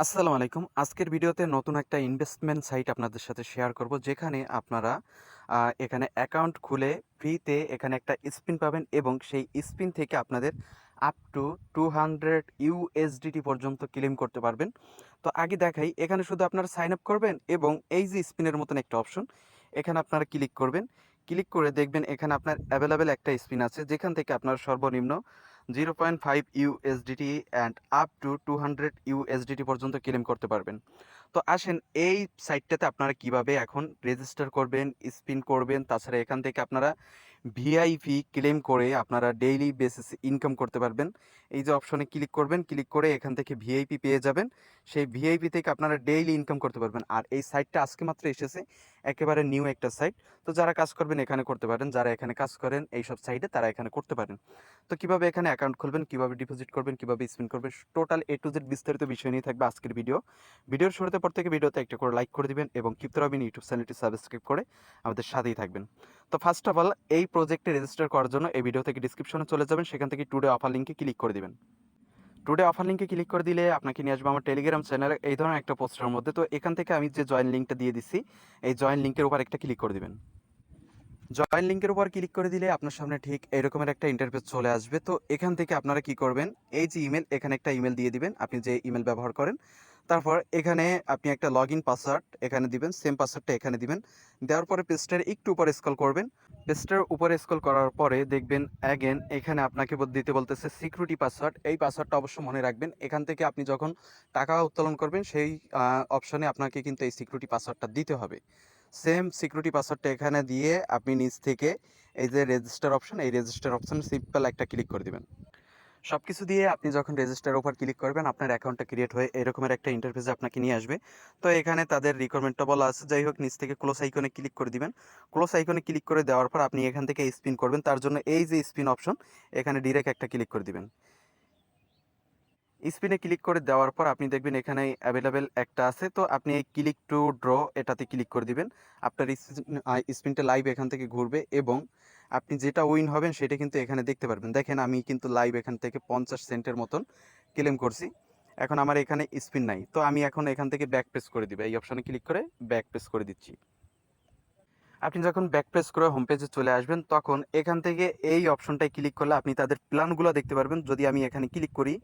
আসসালামু আলাইকুম। আজকের ভিডিওতে নতুন একটা ইনভেস্টমেন্ট সাইট আপনাদের সাথে শেয়ার করব। যেখানে আপনারা এখানে অ্যাকাউন্ট খুলে ফ্রিতে এখানে একটা স্পিন পাবেন এবং সেই স্পিন থেকে আপনাদের আপ টু 200 ইউএসডিটি পর্যন্ত ক্লেম করতে পারবেন। তো আগে দেখাই, এখানে শুধু আপনারা সাইন আপ করবেন এবং এই যে স্পিনের মতন একটা অপশন, এখানে আপনারা ক্লিক করবেন। ক্লিক করে দেখবেন এখানে আপনার অ্যাভেলেবেল একটা স্পিন আছে, যেখান থেকে আপনার সর্বনিম্ন 0.5 USDT and up to 200 USDT পর্যন্ত ক্লেম করতে পারবেন। তো আসেন এই সাইটটাতে আপনারা কিভাবে এখন রেজিস্টার করবেন, স্পিন করবেন, তাছাড়া এখান থেকে আপনারা ভিআইপি ক্লেম করে আপনারা ডেইলি বেসিস ইনকাম করতে পারবেন। এই যে অপশনে ক্লিক করবেন, ক্লিক করে এখান থেকে ভিআইপি পেয়ে যাবেন। সেই ভিআইপি থেকে আপনারা ডেইলি ইনকাম করতে পারবেন। আর এই সাইটটা আজকে মাত্র এসেছে, একেবারে নিউ একটা সাইট। তো যারা কাজ করবেন এখানে করতে পারেন, যারা এখানে কাজ করেন এইসব সাইটে তারা এখানে করতে পারেন। তো কিভাবে এখানে অ্যাকাউন্ট খুলবেন, কিভাবে ডিপোজিট করবেন, কিভাবে স্পিন করবেন, টোটাল এ টু জেড বিস্তারিত বিষয় নিয়ে থাকবে আজকের ভিডিও। ভিডিওর শুরুতে পর থেকে ভিডিওতে একটা করে লাইক করে দিবেন এবং কিপ্ত রবিন ইউটিউব চ্যানেলটি সাবস্ক্রাইব করে আমাদের সাথেই থাকবেন। তো ফার্স্ট অফ অল এই প্রজেক্টে রেজিস্টার করার জন্য এই ভিডিও থেকে ডিসক্রিপশনে চলে যাবেন, সেখান থেকে টুডে অফার লিঙ্কে ক্লিক করে দিবেন। টুডে অফার লিঙ্কে ক্লিক করে দিলে আপনাকে নিয়ে আসবে আমার টেলিগ্রাম চ্যানেলে এই ধরনের একটা পোস্টের মধ্যে। তো এখান থেকে আমি যে জয়েন লিঙ্কটা দিয়ে দিচ্ছি, এই জয়েন লিঙ্কের উপর একটা ক্লিক করে দিবেন। জয়েন লিঙ্কের উপর ক্লিক করে দিলে আপনার সামনে ঠিক এরকমের একটা ইন্টারফেস চলে আসবে। তো এখান থেকে আপনারা কি করবেন, এই যে ইমেল, এখানে একটা ইমেল দিয়ে দিবেন আপনি যে ইমেল ব্যবহার করেন। তারপর এখানে আপনি একটা লগ ইন পাসওয়ার্ড এখানে দিবেন, সেম পাসওয়ার্ডটা এখানে দিবেন। দেওয়ার পরে পেজটার একটু উপরে স্ক্রল করবেন। পেজটার উপরে স্ক্রল করার পরে দেখবেন অ্যাগেন এখানে আপনাকে দিতে বলতেছে সিকিউরিটি পাসওয়ার্ড। এই পাসওয়ার্ডটা অবশ্যই মনে রাখবেন। এখান থেকে আপনি যখন টাকা উত্তোলন করবেন সেই অপশনে আপনাকে কিন্তু এই সিকিউরিটি পাসওয়ার্ডটা দিতে হবে। সেম সিকিউরিটি পাসওয়ার্ডটা এখানে দিয়ে আপনি নিচ থেকে এই যে রেজিস্টার অপশন, এই রেজিস্টার অপশন সিম্পল একটা ক্লিক করে দিবেন। সব কিছু দিয়ে আপনি যখন রেজিস্টার উপর ক্লিক করবেন আপনার অ্যাকাউন্টটা ক্রিয়েট হয়ে এরকমের একটা ইন্টারফেসে আপনাকে নিয়ে আসবে। তো এখানে তাদের রিকোয়ারমেন্টটা বলা আছে, যাই হোক নিচ থেকে ক্লোজ আইকনে ক্লিক করে দিবেন। ক্লোজ আইকনে ক্লিক করে দেওয়ার পর আপনি এখান থেকে স্পিন করবেন, তার জন্য এই যে স্পিন অপশন এখানে ডিরেক্ট একটা ক্লিক করে দিবেন। স্পিনে ক্লিক করে দেওয়ার পর আপনি দেখবেন এখানে অ্যাভেলেবেল একটা আছে, তো আপনি এই ক্লিক টু ড্র এটাতে ক্লিক করে দিবেন। আপনার স্পিনটা লাইভ এখান থেকে ঘুরবে এবং আপনি যেটা উইন হবেন সেটা কিন্তু এখানে দেখতে পারবেন। দেখেন আমি কিন্তু লাইভ এখান থেকে 50 সেন্টের মতন ক্লেম করছি। এখন আমার এখানে স্পিন নাই, তো আমি এখন এখান থেকে ব্যাক প্রেস করে দিব, এই অপশনে ক্লিক করে ব্যাক প্রেস করে দিচ্ছি। আপনি যখন ব্যাক প্রেস করে হোম পেজে চলে আসবেন তখন এখান থেকে এই অপশনটায় ক্লিক করলে আপনি তাদের প্ল্যানগুলো দেখতে পারবেন। যদি আমি এখানে ক্লিক করি,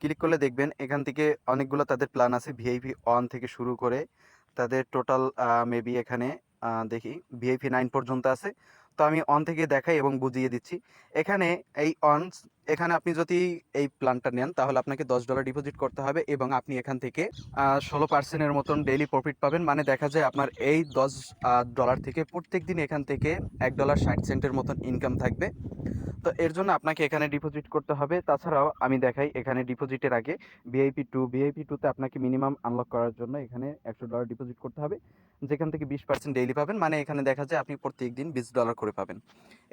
ক্লিক করলে দেখবেন এখান থেকে অনেকগুলো তাদের প্ল্যান আছে, ভিআইপি 1 থেকে শুরু করে তাদের টোটাল মেবি এখানে দেখি ভিআইপি 9 পর্যন্ত আছে। তো আমি অন থেকে দেখাই এবং বুঝিয়ে দিচ্ছি। এখানে এই অনস, এখানে আপনি যদি এই প্ল্যানটা নেন তাহলে আপনাকে $10 ডিপোজিট করতে হবে এবং আপনি এখান থেকে 16% মতন ডেইলি প্রফিট পাবেন। মানে দেখা যায় আপনার এই $10 থেকে প্রত্যেক দিন এখান থেকে $1.60 মতন ইনকাম থাকবে। তো এর জন্য আপনাকে এখানে ডিপোজিট করতে হবে। তাছাড়াও আমি দেখাই এখানে ডিপোজিটের আগে ভিআইপি 2 তে আপনাকে মিনিমাম আনলক করার জন্য এখানে $100 ডিপোজিট করতে হবে, যেখান থেকে 20% ডেইলি পাবেন। মানে এখানে দেখা যায় আপনি প্রত্যেক দিন $20 করে পাবেন।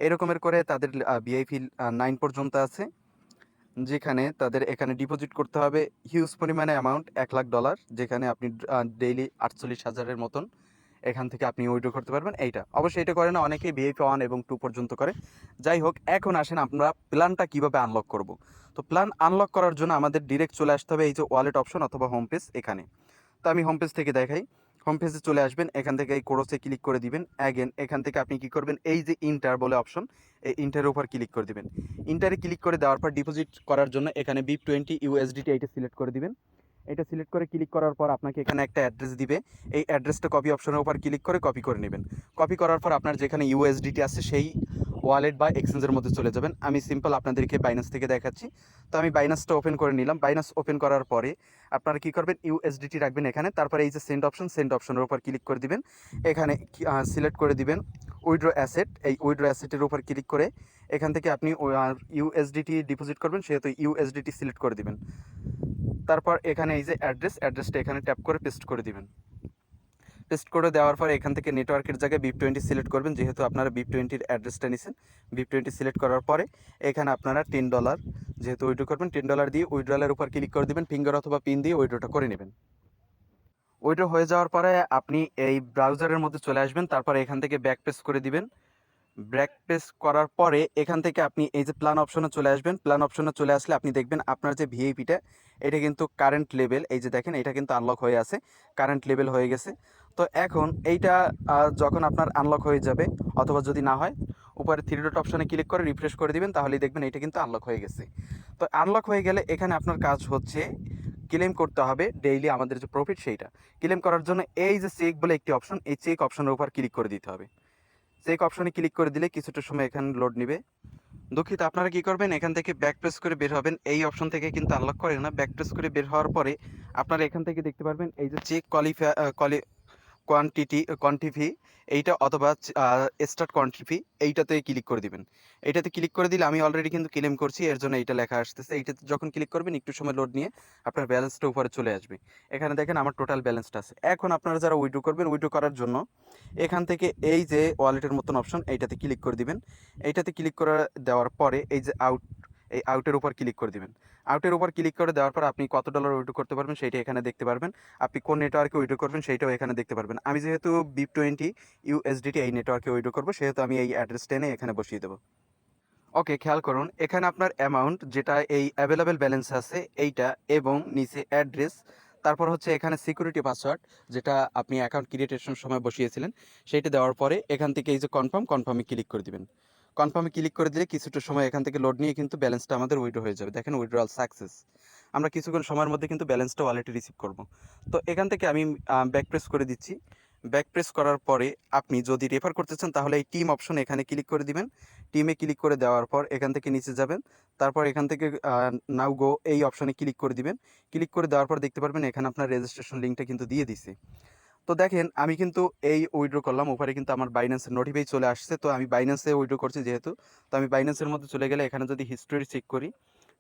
এরকমের করে তাদের ভিআইপি 9 পর্যন্ত আছে, যেখানে তাদের এখানে ডিপোজিট করতে হবে হিউজ পরিমাণে অ্যামাউন্ট $1,00,000, যেখানে আপনি ডেইলি 48,000-এর মতন এখান থেকে আপনি উইথড্র করতে পারবেন। এইটা অবশ্যই এটা করে না, অনেকেই ভিআইপি 1 এবং 2 পর্যন্ত করে। যাই হোক, এখন আসেন আমরা প্ল্যানটা কিভাবে আনলক করব। তো প্ল্যান আনলক করার জন্য আমাদের ডিরেক্ট চলে আসতে হবে এই যে ওয়ালেট অপশন অথবা হোম পেজ এখানে। তো আমি হোম পেজ থেকে দেখাই। হোম পেজে চলে আসবেন, এখান থেকে এই কোর্সে ক্লিক করে দিবেন। অ্যাগেন এখান থেকে আপনি কি করবেন, এই যে ইন্টার বলে অপশন, এই ইন্টারের উপর ক্লিক করে দিবেন। ইন্টারে ক্লিক করে দেওয়ার পর ডিপোজিট করার জন্য এখানে BIP20 ইউএসডিটি এইটা সিলেক্ট করে দিবেন। এটা সিলেক্ট করে ক্লিক করার পর আপনাকে এখানে একটা অ্যাড্রেস দিবে। এই অ্যাড্রেসটা কপি অপশনের উপর ক্লিক করে কপি করে নেবেন। কপি করার পর আপনার যেখানে ইউএসডিটি আছে সেই ওয়ালেট বা এক্সচেঞ্জের মধ্যে চলে যাবেন। আমি সিম্পল আপনাদেরকে বাইন্যান্স থেকে দেখাচ্ছি। তো আমি বাইন্যান্সটা ওপেন করে নিলাম। বাইন্যান্স ওপেন করার পরে আপনারা কি করবেন, ইউএসডিটি রাখবেন এখানে। তারপরে এই যে সেন্ড অপশনের উপর ক্লিক করে দিবেন। এখানে সিলেক্ট করে দিবেন উইথড্র অ্যাসেট। এই উইথড্র অ্যাসেটের উপর ক্লিক করে এখান থেকে আপনি ইউএসডিটি ডিপোজিট করবেন, সেহেতু ইউএসডিটি সিলেক্ট করে দিবেন। তারপর এখানে এই যে অ্যাড্রেসটা এখানে ট্যাপ করে পেস্ট করে দিবেন। পেস্ট করে দেওয়ার পর এখান থেকে নেটওয়ার্কের জায়গায় BIP20 সিলেক্ট করবেন, যেহেতু আপনারা BIP20-র অ্যাড্রেসটা নিছেন। BIP20 সিলেক্ট করার পরে এখানে আপনারা $10 যেহেতু উইথড্র করবেন, $10 দিয়ে উইথড্রলের উপর ক্লিক করে দিবেন। ফিঙ্গার অথবা পিন দিয়ে উইথড্রটা করে নেবেন। উইথড্র হয়ে যাওয়ার পরে আপনি এই ব্রাউজারের মধ্যে চলে আসবেন, তারপরে এখান থেকে ব্যাক পেজ করে দিবেন। ব্যাক প্রেস করার পরে এখান থেকে আপনি এই যে প্ল্যান অপশনে চলে আসবেন। প্ল্যান অপশনে চলে আসলে আপনি দেখবেন আপনার যে ভিআইপিটা এটা কিন্তু কারেন্ট লেভেল, এই যে দেখেন এটা কিন্তু আনলক হয়ে আছে, কারেন্ট লেভেল হয়ে গেছে। তো এখন এইটা যখন আপনার আনলক হয়ে যাবে অথবা যদি না হয় উপরে থ্রি ডট অপশনে ক্লিক করে রিফ্রেশ করে দিবেন, তাহলেই দেখবেন এটা কিন্তু আনলক হয়ে গেছে। তো আনলক হয়ে গেলে এখানে আপনার কাজ হচ্ছে ক্লেম করতে হবে ডেইলি আমাদের যে প্রফিট সেইটা। ক্লেম করার জন্য এই যে চেক বলে একটি অপশন, এই চেক অপশনের উপর ক্লিক করে দিতে হবে। চেক অপশনে ক্লিক করে দিলে কিছুটা সময় এখানে লোড নিবে। দুঃখিত, আপনারা কি করবেন এখান থেকে ব্যাক প্রেস করে বের হবেন। এই অপশন থেকে কিন্তু আনলক করে না, ব্যাক প্রেস করে বের হওয়ার পরে আপনারা এখান থেকে দেখতে পারবেন এই যে চেক কোয়ান্টিটি এইটা অথবা স্টার্ট কোয়ান্টিটি এইটাতে ক্লিক করে দিবেন। এইটাতে ক্লিক করে দিলে আমি অলরেডি কিন্তু ক্লেম করছি, এর জন্য এইটা লেখা আসতেছে। এইটাতে যখন ক্লিক করবেন একটু সময় লোড নিয়ে আপনার ব্যালেন্সটা উপরে চলে আসবে। এখানে দেখেন আমার টোটাল ব্যালেন্সটা আছে। এখন আপনারা যারা উইথড্র করবেন, উইথড্র করার জন্য এখান থেকে এই যে ওয়ালেটের মতন অপশন এইটাতে ক্লিক করে দিবেন। এইটাতে ক্লিক করে দেওয়ার পরে এই যে এই আউটের উপর ক্লিক করে দিবেন। আউটের উপর ক্লিক করে দেওয়ার পর আপনি কত ডলার উইথড্র করতে পারবেন সেইটা এখানে দেখতে পারবেন। আপনি কোন নেটওয়ার্কে উইথড্র করবেন সেইটাও এখানে দেখতে পারবেন। আমি যেহেতু BIP20 USDT এই নেটওয়ার্কে উইথড্র করবো, সেহেতু আমি এই অ্যাড্রেসটা এনে এখানে বসিয়ে দেবো। ওকে, খেয়াল করুন এখানে আপনার অ্যামাউন্ট যেটা এই অ্যাভেলেবেল ব্যালেন্স আছে এইটা, এবং নিচে অ্যাড্রেস, তারপর হচ্ছে এখানে সিকিউরিটি পাসওয়ার্ড যেটা আপনি অ্যাকাউন্ট ক্রিয়েটেশন সময় বসিয়েছিলেন সেইটা দেওয়ার পরে এখান থেকে এই যে কনফার্মে ক্লিক করে দিবেন। কনফার্মে ক্লিক করে দিলে কিছুটা সময় এখান থেকে লোড নিয়ে কিন্তু ব্যালেন্সটা আমাদের উইথড্র হয়ে যাবে। দেখেন উইথড্রয়াল সাকসেস। আমরা কিছুক্ষণ সময়ের মধ্যে কিন্তু ব্যালেন্সটা ওয়ালেটে রিসিভ করব। তো এখান থেকে আমি ব্যাক প্রেস করে দিচ্ছি। ব্যাক প্রেস করার পরে আপনি যদি রেফার করতে চান তাহলে এই টিম অপশন এখানে ক্লিক করে দিবেন। টিমে ক্লিক করে দেওয়ার পর এখান থেকে নিচে যাবেন। তারপর এখান থেকে নাও গো এই অপশনে ক্লিক করে দিবেন। ক্লিক করে দেওয়ার পর দেখতে পারবেন এখানে আপনার রেজিস্ট্রেশন লিঙ্কটা কিন্তু দিয়ে দিছে। তো দেখেন আমি কিন্তু এই উইথড্র করলাম, উপরে কিন্তু আমার বাইন্যান্সের নোটিফাই চলে আসছে। তো আমি বাইন্যান্সে উইথড্র করছি যেহেতু, তো আমি বাইন্যান্সের মধ্যে চলে গেলে এখানে যদি হিস্টোরি চেক করি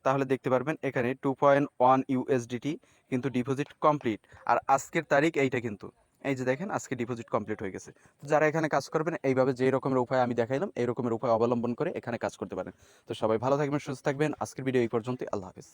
তাহলে দেখতে পারবেন এখানে 2.1 USDT কিন্তু ডিপোজিট কমপ্লিট। আর আজকের তারিখ এইটা কিন্তু, এই যে দেখেন আজকে ডিপোজিট কমপ্লিট হয়ে গেছে। তো যারা এখানে কাজ করবেন এইভাবে যে রকমের উপায় আমি দেখাইলাম এই রকমের উপায় অবলম্বন করে এখানে কাজ করতে পারেন। তো সবাই ভালো থাকবেন, সুস্থ থাকবেন। আজকের ভিডিও এই পর্যন্তই। আল্লাহ হাফেজ।